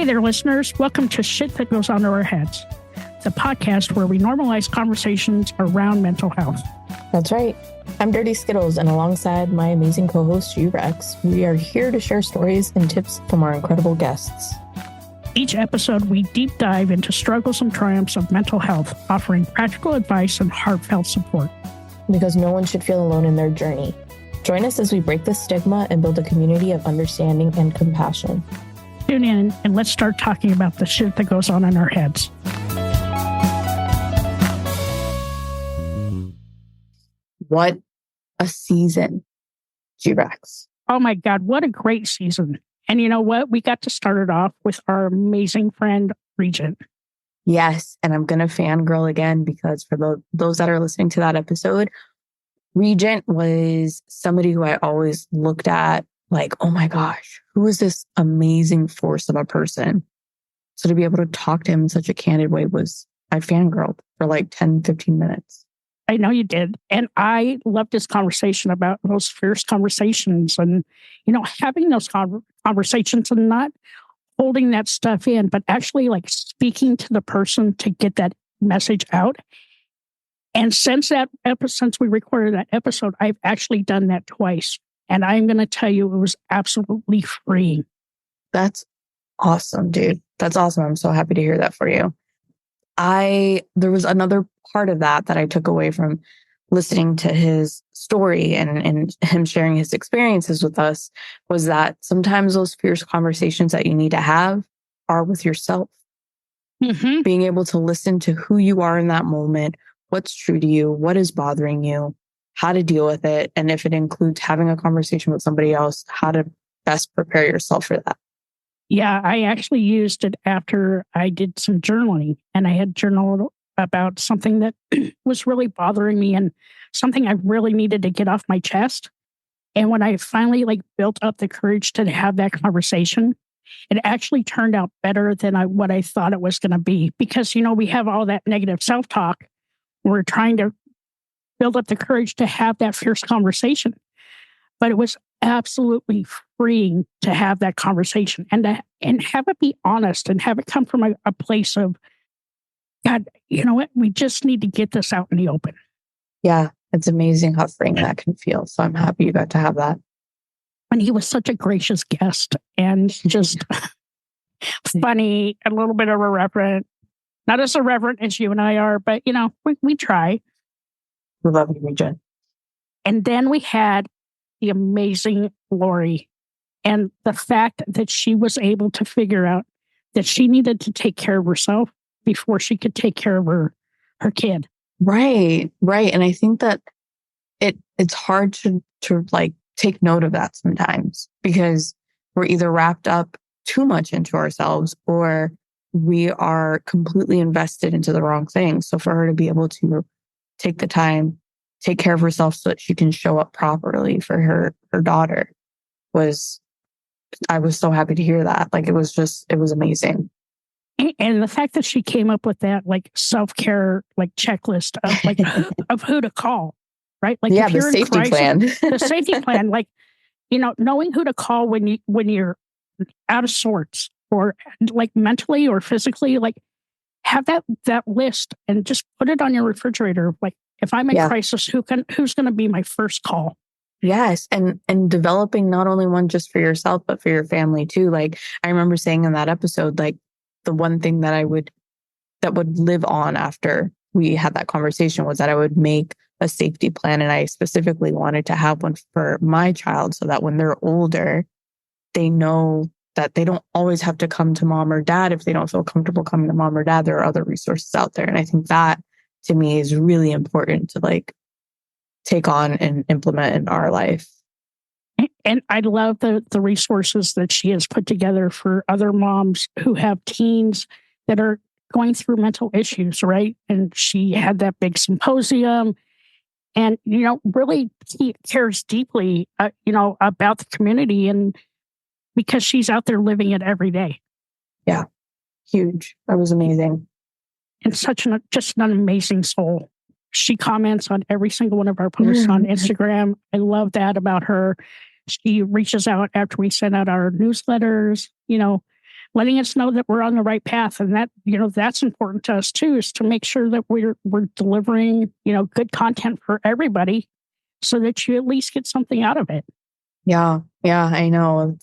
Hey there, listeners. Welcome to Shit That Goes On in Our Heads, the podcast where we normalize conversations around mental health. That's right. I'm Dirty Skittles, and alongside my amazing co-host, Rex, we are here to share stories and tips from our incredible guests. Each episode, we deep dive into struggles and triumphs of mental health, offering practical advice and heartfelt support. Because no one should feel alone in their journey. Join us as we break the stigma and build a community of understanding and compassion. Tune in and let's start talking about the shit that goes on in our heads. What a season, Rex. Oh my God, what a great season. And you know what? We got to start it off with our amazing friend, Regent. Yes, and I'm going to fangirl again because for those that are listening to that episode, Regent was somebody who I always looked at like, oh my gosh, who is this amazing force of a person? So to be able to talk to him in such a candid way I fangirled for like 10, 15 minutes. I know you did. And I loved this conversation about those fierce conversations and, having those conversations and not holding that stuff in, but actually like speaking to the person to get that message out. And since we recorded that episode, I've actually done that twice. And I'm going to tell you, it was absolutely freeing. That's awesome, dude. That's awesome. I'm so happy to hear that for you. There was another part of that I took away from listening to his story and him sharing his experiences with us was that sometimes those fierce conversations that you need to have are with yourself. Mm-hmm. Being able to listen to who you are in that moment, what's true to you, what is bothering you, how to deal with it. And if it includes having a conversation with somebody else, how to best prepare yourself for that. Yeah, I actually used it after I did some journaling, and I had journaled about something that was really bothering me and something I really needed to get off my chest. And when I finally built up the courage to have that conversation, it actually turned out better than what I thought it was going to be. Because, we have all that negative self-talk. We're trying to build up the courage to have that fierce conversation. But it was absolutely freeing to have that conversation and have it be honest and have it come from a place of, God, you know what? We just need to get this out in the open. Yeah, it's amazing how freeing that can feel. So I'm happy you got to have that. And he was such a gracious guest and just funny, a little bit of irreverent. Not as irreverent as you and I are, but, we try. We love you, Regent. And then we had the amazing Laurie, and the fact that she was able to figure out that she needed to take care of herself before she could take care of her kid. Right. And I think that it's hard to take note of that sometimes because we're either wrapped up too much into ourselves or we are completely invested into the wrong thing. So for her to be able to take the time, take care of herself so that she can show up properly for her daughter I was so happy to hear that. It was amazing. And the fact that she came up with that self-care checklist of of who to call, right? If you're the safety plan. The safety plan, knowing who to call when you're out of sorts or mentally or physically, have that list and just put it on your refrigerator. If I'm in crisis, who's going to be my first call? Yes. And developing not only one just for yourself, but for your family too. I remember saying in that episode, the one thing that would live on after we had that conversation was that I would make a safety plan. And I specifically wanted to have one for my child so that when they're older, they know that they don't always have to come to mom or dad. If they don't feel comfortable coming to mom or dad, there are other resources out there. And I think that to me is really important to take on and implement in our life. And I love the resources that she has put together for other moms who have teens that are going through mental issues, right? And she had that big symposium and, really cares deeply, about the community and because she's out there living it every day. Yeah. Huge. That was amazing. And just an amazing soul. She comments on every single one of our posts on Instagram. I love that about her. She reaches out after we send out our newsletters, letting us know that we're on the right path. And that, that's important to us too, is to make sure that we're delivering, good content for everybody so that you at least get something out of it. Yeah. Yeah, I know.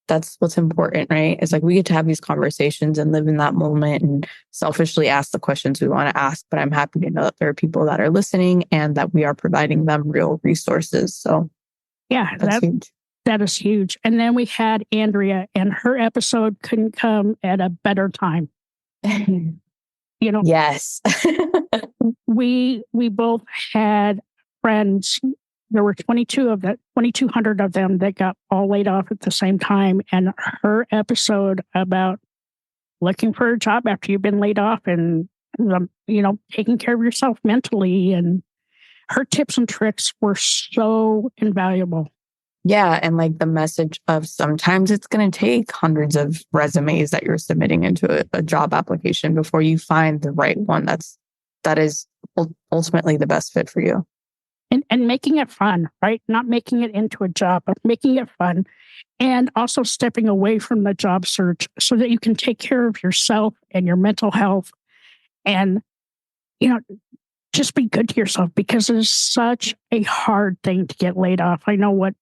That's what's important, right? It's like we get to have these conversations and live in that moment and selfishly ask the questions we want to ask. But I'm happy to know that there are people that are listening and that we are providing them real resources. So yeah, that's huge. That is huge. And then we had Andrea, and her episode couldn't come at a better time. Yes. we both had friends. There were 2,200 of them that got all laid off at the same time. And her episode about looking for a job after you've been laid off and, taking care of yourself mentally, and her tips and tricks were so invaluable. Yeah. And like the message of sometimes it's going to take hundreds of resumes that you're submitting into a job application before you find the right one that is ultimately the best fit for you. And making it fun, right? Not making it into a job, but making it fun. And also stepping away from the job search so that you can take care of yourself and your mental health. And, just be good to yourself, because it's such a hard thing to get laid off. I know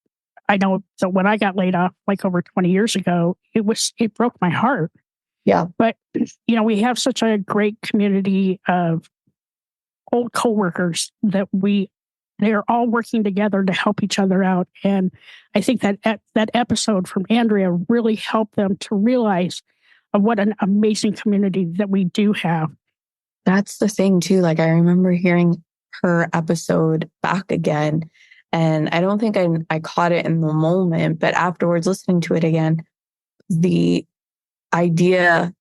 that when I got laid off like over 20 years ago, it broke my heart. Yeah. But, we have such a great community of old coworkers that they're all working together to help each other out. And I think that that episode from Andrea really helped them to realize what an amazing community that we do have. That's the thing too. Like I remember hearing her episode back again, and I don't think I caught it in the moment, but afterwards listening to it again, the idea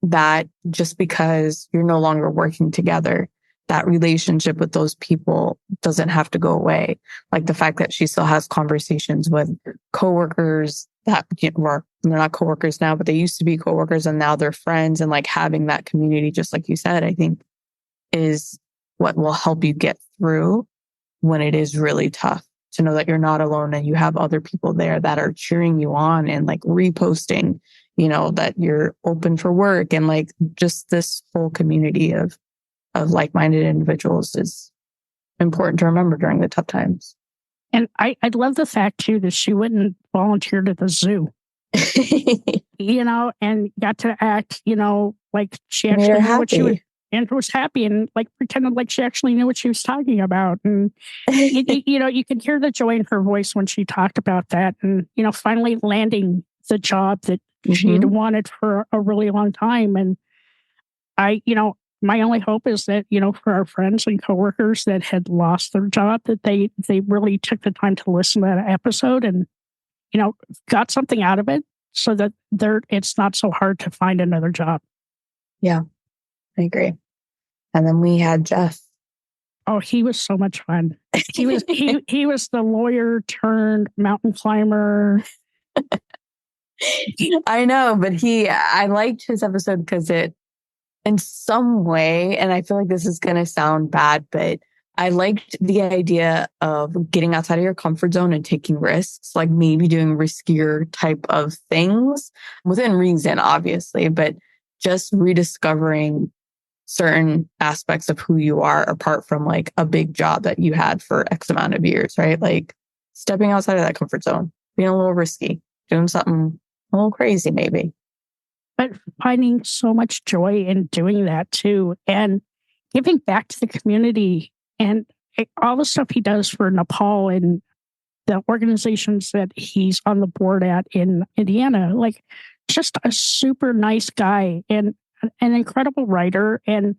that just because you're no longer working together, that relationship with those people doesn't have to go away. Like the fact that she still has conversations with coworkers that they're not coworkers now, but they used to be coworkers and now they're friends, and like having that community, just like you said, I think is what will help you get through when it is really tough, to know that you're not alone and you have other people there that are cheering you on and like reposting, that you're open for work, and like just this whole community of like-minded individuals is important to remember during the tough times. And I love the fact too that she went and volunteered at the zoo, and got to act, like she actually knew what she was, and was happy, and like pretended like she actually knew what she was talking about. And, you could hear the joy in her voice when she talked about that, and, finally landing the job that she had wanted for a really long time. And my only hope is that, for our friends and coworkers that had lost their job, that they really took the time to listen to that episode and, got something out of it, so that it's not so hard to find another job. Yeah, I agree. And then we had Jeff. Oh, he was so much fun. He was he was the lawyer turned mountain climber. I know, but I liked his episode because it, in some way, and I feel like this is going to sound bad, but I liked the idea of getting outside of your comfort zone and taking risks, like maybe doing riskier type of things within reason, obviously, but just rediscovering certain aspects of who you are apart from like a big job that you had for X amount of years, right? Like stepping outside of that comfort zone, being a little risky, doing something a little crazy maybe. But finding so much joy in doing that too, and giving back to the community, and all the stuff he does for Nepal and the organizations that he's on the board at in Indiana. Like, just a super nice guy and an incredible writer and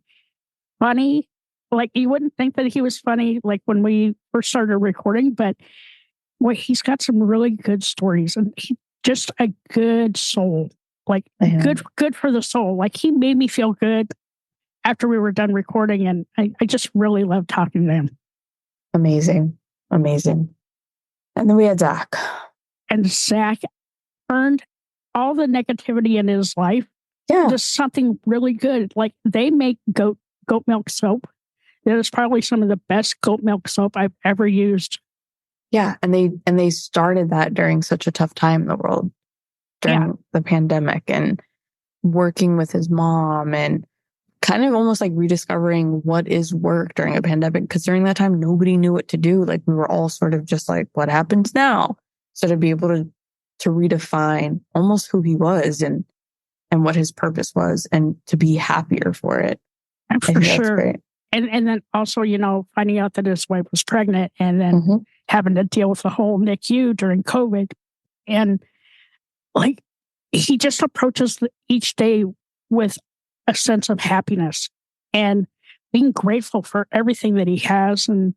funny. Like, you wouldn't think that he was funny like when we first started recording, but he's got some really good stories, and he's just a good soul. Like, good for the soul. Like, he made me feel good after we were done recording, and I just really loved talking to him. Amazing. And then we had Zach. And Zach earned all the negativity in his life into something really good. Like, they make goat milk soap. That is probably some of the best goat milk soap I've ever used. Yeah, and they started that during such a tough time in the world. during the pandemic and working with his mom and kind of almost like rediscovering what is work during a pandemic. Because during that time, nobody knew what to do. Like we were all sort of just like, what happens now? So to be able to redefine almost who he was and what his purpose was and to be happier for it. For sure. Great. And then also, finding out that his wife was pregnant and then having to deal with the whole NICU during COVID. And like, he just approaches each day with a sense of happiness and being grateful for everything that he has and,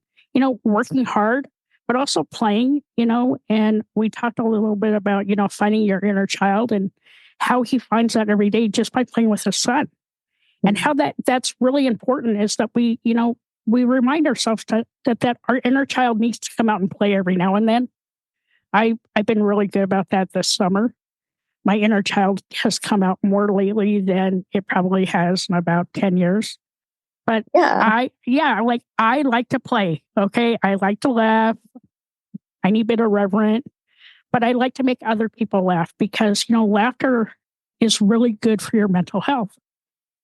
working hard, but also playing, and we talked a little bit about, finding your inner child and how he finds that every day just by playing with his son. And how that's really important is that we remind ourselves that our inner child needs to come out and play every now and then. I've been really good about that this summer. My inner child has come out more lately than it probably has in about 10 years. But I like to play. Okay. I like to laugh. I need a bit irreverent, but I like to make other people laugh because, laughter is really good for your mental health.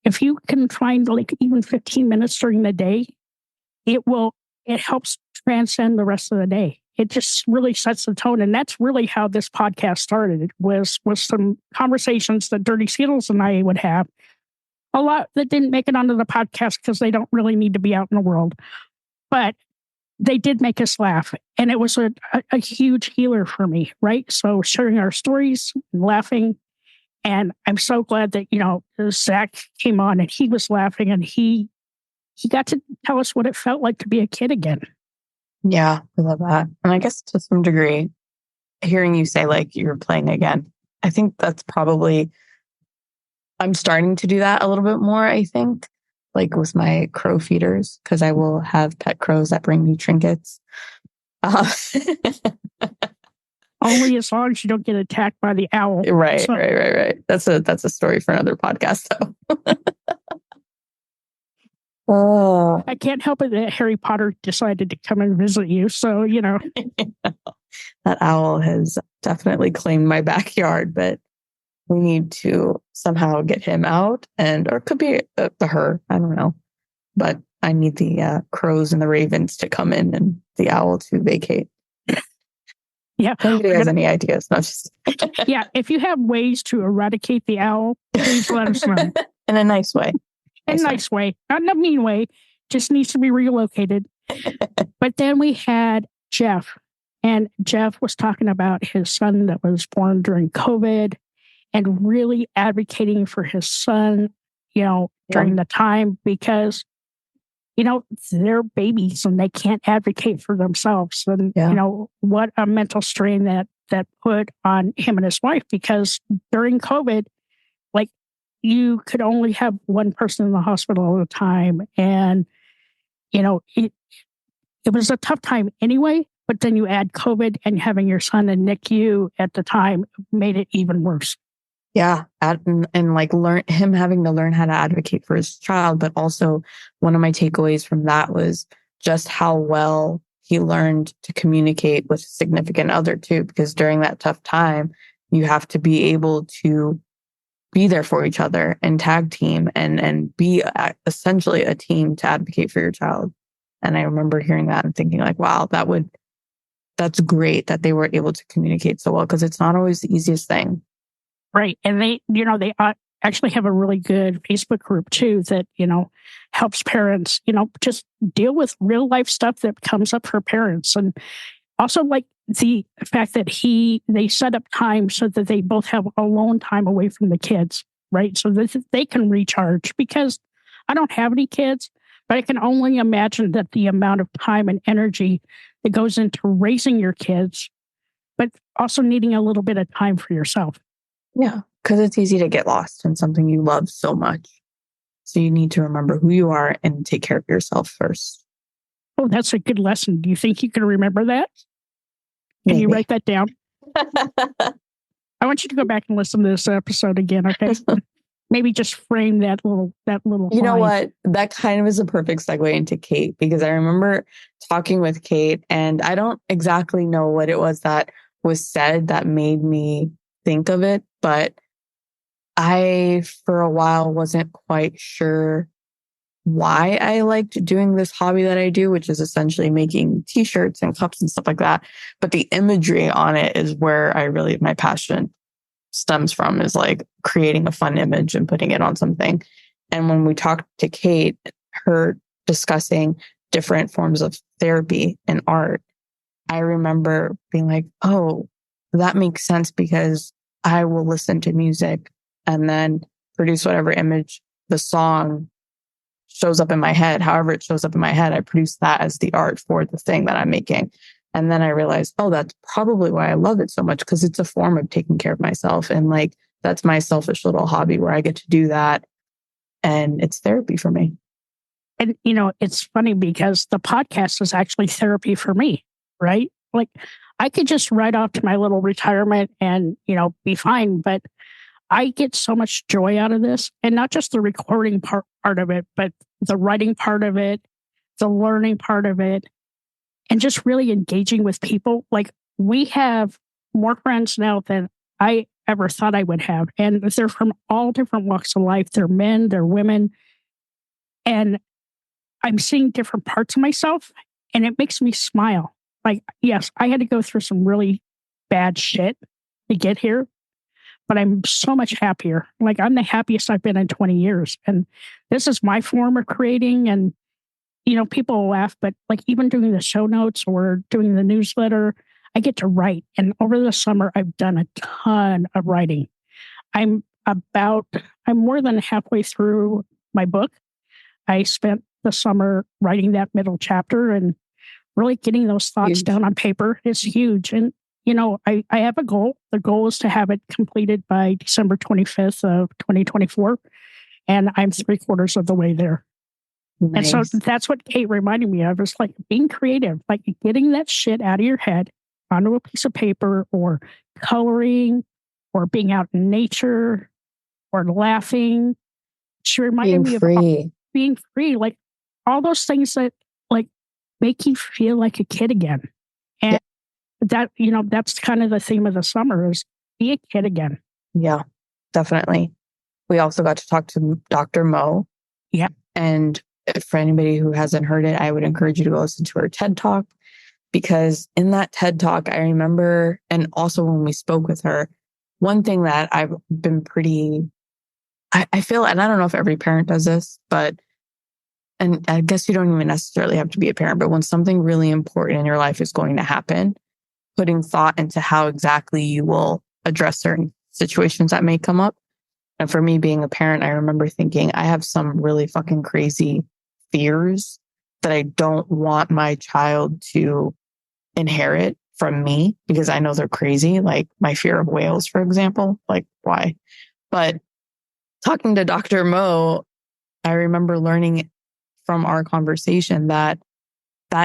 If you can find like even 15 minutes during the day, it helps transcend the rest of the day. It just really sets the tone. And that's really how this podcast started. It was some conversations that Dirty Skittles and I would have. A lot that didn't make it onto the podcast because they don't really need to be out in the world. But they did make us laugh. And it was a huge healer for me, right? So sharing our stories and laughing. And I'm so glad that, Zach came on and he was laughing and he got to tell us what it felt like to be a kid again. Yeah, I love that. And I guess to some degree, hearing you say like you're playing again, I think that's probably, I'm starting to do that a little bit more, I think, like with my crow feeders, because I will have pet crows that bring me trinkets. Only as long as you don't get attacked by the owl. Right. That's a story for another podcast, though. Oh, I can't help it that Harry Potter decided to come and visit you. So, that owl has definitely claimed my backyard, but we need to somehow get him out or it could be her. I don't know. But I need the crows and the ravens to come in and the owl to vacate. Yeah. If anybody has any ideas, not just. Yeah. If you have ways to eradicate the owl, please let us know. In a nice way. In a nice way. Not in a mean way. Just needs to be relocated. But then we had Jeff. And Jeff was talking about his son that was born during COVID and really advocating for his son, during the time because, they're babies and they can't advocate for themselves. And, what a mental strain that put on him and his wife because during COVID, like you could only have one person in the hospital all the time. And, it was a tough time anyway, but then you add COVID and having your son in NICU at the time made it even worse. Yeah. And like him having to learn how to advocate for his child. But also one of my takeaways from that was just how well he learned to communicate with a significant other too, because during that tough time, you have to be able to be there for each other and tag team and be essentially a team to advocate for your child. And I remember hearing that and thinking like, wow, that's great that they were able to communicate so well because it's not always the easiest thing. Right. And they actually have a really good Facebook group too that, helps parents, just deal with real life stuff that comes up for parents. And also like the fact that they set up time so that they both have alone time away from the kids, right? So that they can recharge because I don't have any kids, but I can only imagine that the amount of time and energy that goes into raising your kids, but also needing a little bit of time for yourself. Yeah, because it's easy to get lost in something you love so much. So you need to remember who you are and take care of yourself first. Oh, that's a good lesson. Do you think you can remember that? Can you write that down? I want you to go back and listen to this episode again, okay? Maybe just frame that little You know line. what? That kind of is a perfect segue into Kate, because I remember talking with Kate and I don't exactly know what it was that was said that made me think of it, but I, for a while, wasn't quite sure why I liked doing this hobby that I do, which is essentially making t-shirts and cups and stuff like that. But the imagery on it is where my passion stems from, is like creating a fun image and putting it on something. And when we talked to Kate, her discussing different forms of therapy and art, I remember being like, oh, that makes sense, because I will listen to music and then produce whatever image the song shows up in my head. However it shows up in my head, I produce that as the art for the thing that I'm making. And then I realized, oh, that's probably why I love it so much, because it's a form of taking care of myself. And like, that's my selfish little hobby where I get to do that. And it's therapy for me. And, it's funny because the podcast is actually therapy for me, right? Like, I could just ride off to my little retirement and, be fine. But I get so much joy out of this, and not just the recording part of it, but the writing part of it, the learning part of it, and just really engaging with people. Like, we have more friends now than I ever thought I would have. And they're from all different walks of life. They're men, they're women. And I'm seeing different parts of myself, and it makes me smile. Like, yes, I had to go through some really bad shit to get here, but I'm so much happier. Like, I'm the happiest I've been in 20 years. And this is my form of creating. And, people will laugh, but like, even doing the show notes or doing the newsletter, I get to write. And over the summer, I've done a ton of writing. I'm more than halfway through my book. I spent the summer writing that middle chapter, and really getting those thoughts down on paper is huge. And, I have a goal. The goal is to have it completed by December 25th of 2024. And I'm 3/4 of the way there. Nice. And so that's what Kate reminded me of, is like being creative, like getting that shit out of your head onto a piece of paper, or coloring, or being out in nature, or laughing. She reminded me of being free, like all those things that like make you feel like a kid again. And that, that's kind of the theme of the summer, is be a kid again. Yeah, definitely. We also got to talk to Dr. Mo. Yeah. And for anybody who hasn't heard it, I would encourage you to go listen to her TED Talk, because in that TED Talk, I remember, and also when we spoke with her, one thing that I've been I feel, and I don't know if every parent does this, and I guess you don't even necessarily have to be a parent, but when something really important in your life is going to happen, putting thought into how exactly you will address certain situations that may come up. And for me, being a parent, I remember thinking, I have some really fucking crazy fears that I don't want my child to inherit from me, because I know they're crazy. Like my fear of whales, for example. Like, why? But talking to Dr. Mo, I remember learning from our conversation that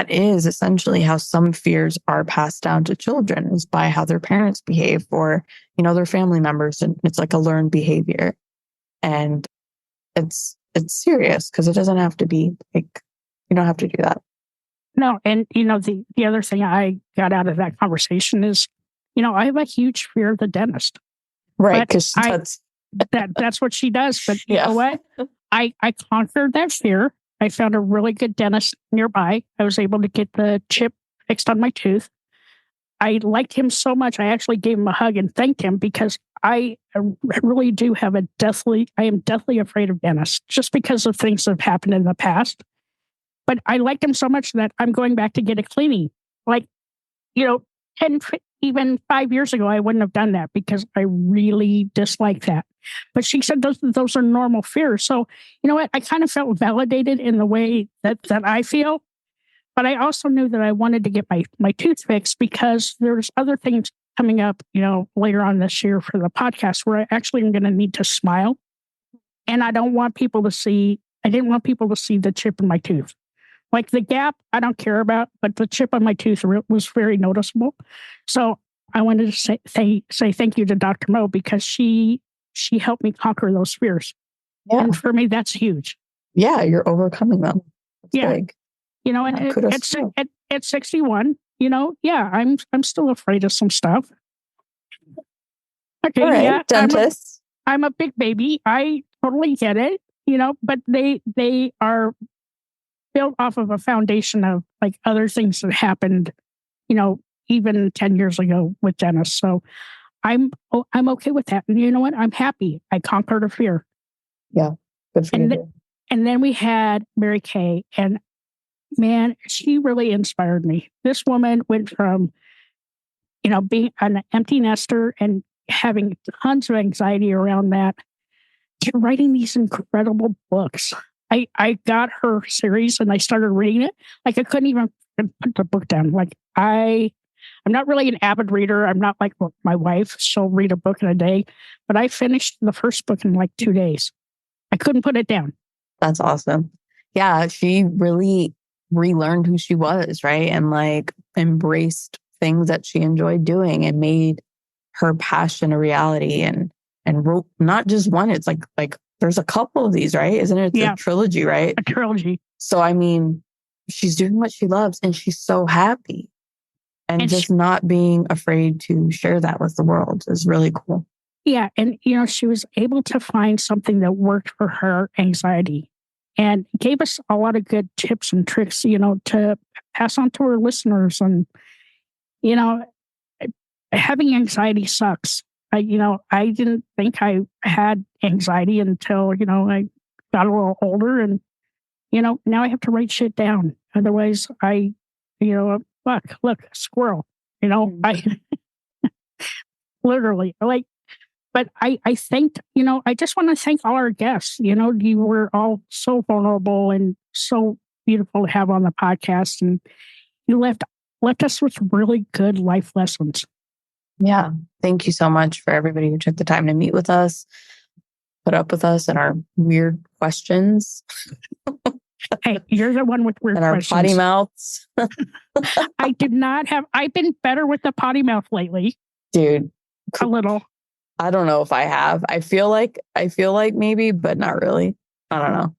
is essentially how some fears are passed down to children, is by how their parents behave, or, their family members. And it's like a learned behavior. And it's serious, because it doesn't have to be like, you don't have to do that. No. And, the other thing I got out of that conversation is, I have a huge fear of the dentist. Right. Because that's what she does. But you know what? I conquered that fear. I found a really good dentist nearby. I was able to get the chip fixed on my tooth. I liked him so much, I actually gave him a hug and thanked him, because I really do have I am deathly afraid of dentists, just because of things that have happened in the past. But I liked him so much that I'm going back to get a cleaning. Like, 10, even 5 years ago, I wouldn't have done that, because I really dislike that. But she said those are normal fears. So, you know what? I kind of felt validated in the way that I feel. But I also knew that I wanted to get my tooth fixed, because there's other things coming up, later on this year for the podcast, where I actually am going to need to smile. And I didn't want people to see the chip in my tooth. Like the gap, I don't care about, but the chip on my tooth was very noticeable. So I wanted to say thank you to Dr. Mo, because she helped me conquer those fears. Yeah. And for me, that's huge. Yeah, you're overcoming them. That's big. And at 61, I'm still afraid of some stuff. Okay, All right, yeah, dentist. I'm a big baby. I totally get it, but they are built off of a foundation of like other things that happened, even 10 years ago with Dennis. So I'm okay with that. And you know what? I'm happy. I conquered a fear. Yeah, good for And you. and then we had Mary Kay, and man, she really inspired me. This woman went from, being an empty nester and having tons of anxiety around that to writing these incredible books. I got her series and I started reading it. Like I couldn't even put the book down. Like I'm not really an avid reader. I'm not like my wife. She'll read a book in a day, but I finished the first book in like 2 days. I couldn't put it down. That's awesome. Yeah, she really relearned who she was, right? And like embraced things that she enjoyed doing and made her passion a reality and wrote not just one, it's like there's a couple of these, right? Isn't it? It's a trilogy, right? A trilogy. So I mean, she's doing what she loves and she's so happy. And just not being afraid to share that with the world is really cool. Yeah. And, she was able to find something that worked for her anxiety and gave us a lot of good tips and tricks, to pass on to our listeners. And, having anxiety sucks. I didn't think I had anxiety until, I got a little older and, now I have to write shit down. Otherwise look, squirrel, I literally like, but I think, I just want to thank all our guests. You were all so vulnerable and so beautiful to have on the podcast. And you left us with really good life lessons. Yeah. Thank you so much for everybody who took the time to meet with us, put up with us and our weird questions. Hey, you're the one with weird and our questions. Potty mouths. I've been better with the potty mouth lately. Dude. A little. I don't know if I have. I feel like maybe, but not really. I don't know.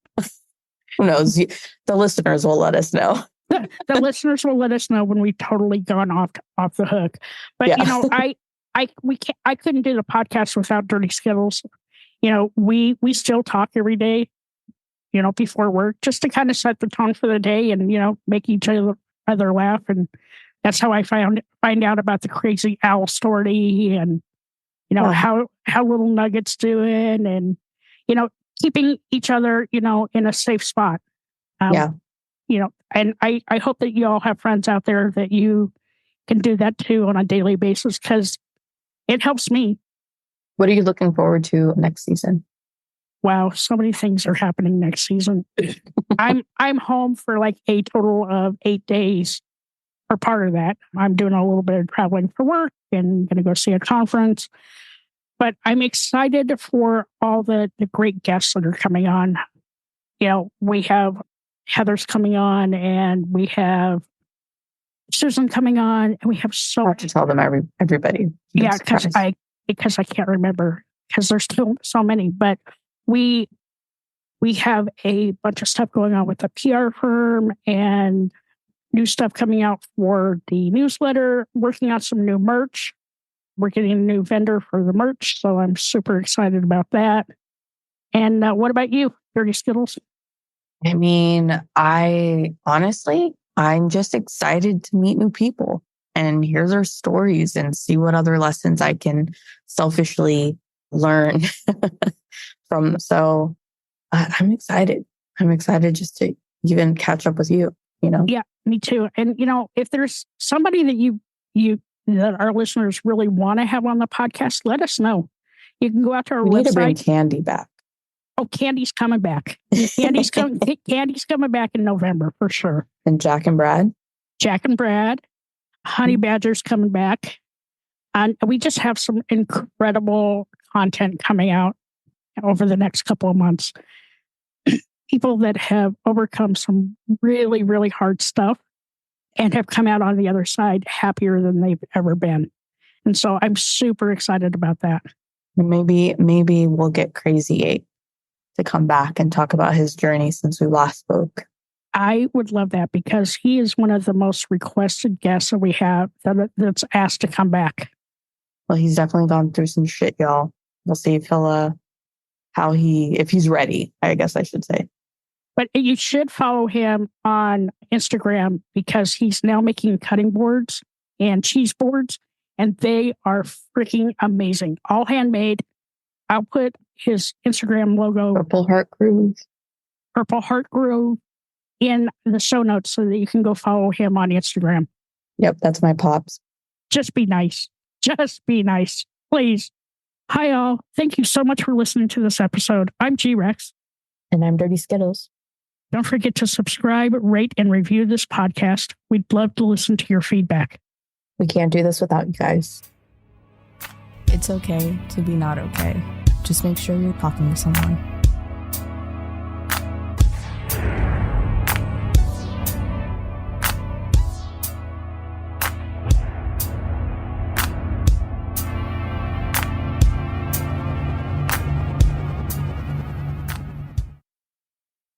Who knows? The listeners will let us know. The listeners will let us know when we've totally gone off the hook. But I couldn't do the podcast without Dirty Skittles. We still talk every day, before work, just to kind of set the tone for the day and, make each other laugh. And that's how I find out about the crazy owl story and, how Little Nugget's doing and, keeping each other, in a safe spot. And I hope that you all have friends out there that you can do that too on a daily basis because it helps me. What are you looking forward to next season? Wow, so many things are happening next season. I'm home for like a total of 8 days. For part of that, I'm doing a little bit of traveling for work and going to go see a conference. But I'm excited for all the great guests that are coming on. We have Heather's coming on, and we have Susan coming on, and we have I have to tell them everybody. Yeah, because I can't remember because there's still so many. But we have a bunch of stuff going on with the PR firm and new stuff coming out for the newsletter. Working on some new merch. We're getting a new vendor for the merch, so I'm super excited about that. And what about you, Dirty Skittles? I mean, I'm just excited to meet new people and hear their stories and see what other lessons I can selfishly learn from. So I'm excited. I'm excited just to even catch up with you, Yeah, me too. And, if there's somebody that you that our listeners really want to have on the podcast, let us know. You can go out to our website. We need to bring Candy back. Oh, Candy's coming back. Candy's coming back in November for sure. And Jack and Brad. Honey Badger's coming back. And we just have some incredible content coming out over the next couple of months. People that have overcome some really, really hard stuff and have come out on the other side happier than they've ever been. And so I'm super excited about that. Maybe we'll get Crazy 8 to come back and talk about his journey since we last spoke. I would love that because he is one of the most requested guests that we have that's asked to come back. Well, he's definitely gone through some shit, y'all. We'll see if he'll, if he's ready, I guess I should say. But you should follow him on Instagram because he's now making cutting boards and cheese boards, and they are freaking amazing. All handmade. I'll put his Instagram logo, Purple Heart Groove, in the show notes so that you can go follow him on Instagram. Yep, that's my pops. Just be nice. Just be nice, please. Hi, all. Thank you so much for listening to this episode. I'm G-Rex. And I'm Dirty Skittles. Don't forget to subscribe, rate, and review this podcast. We'd love to listen to your feedback. We can't do this without you guys. It's okay to be not okay. Just make sure you're talking to someone.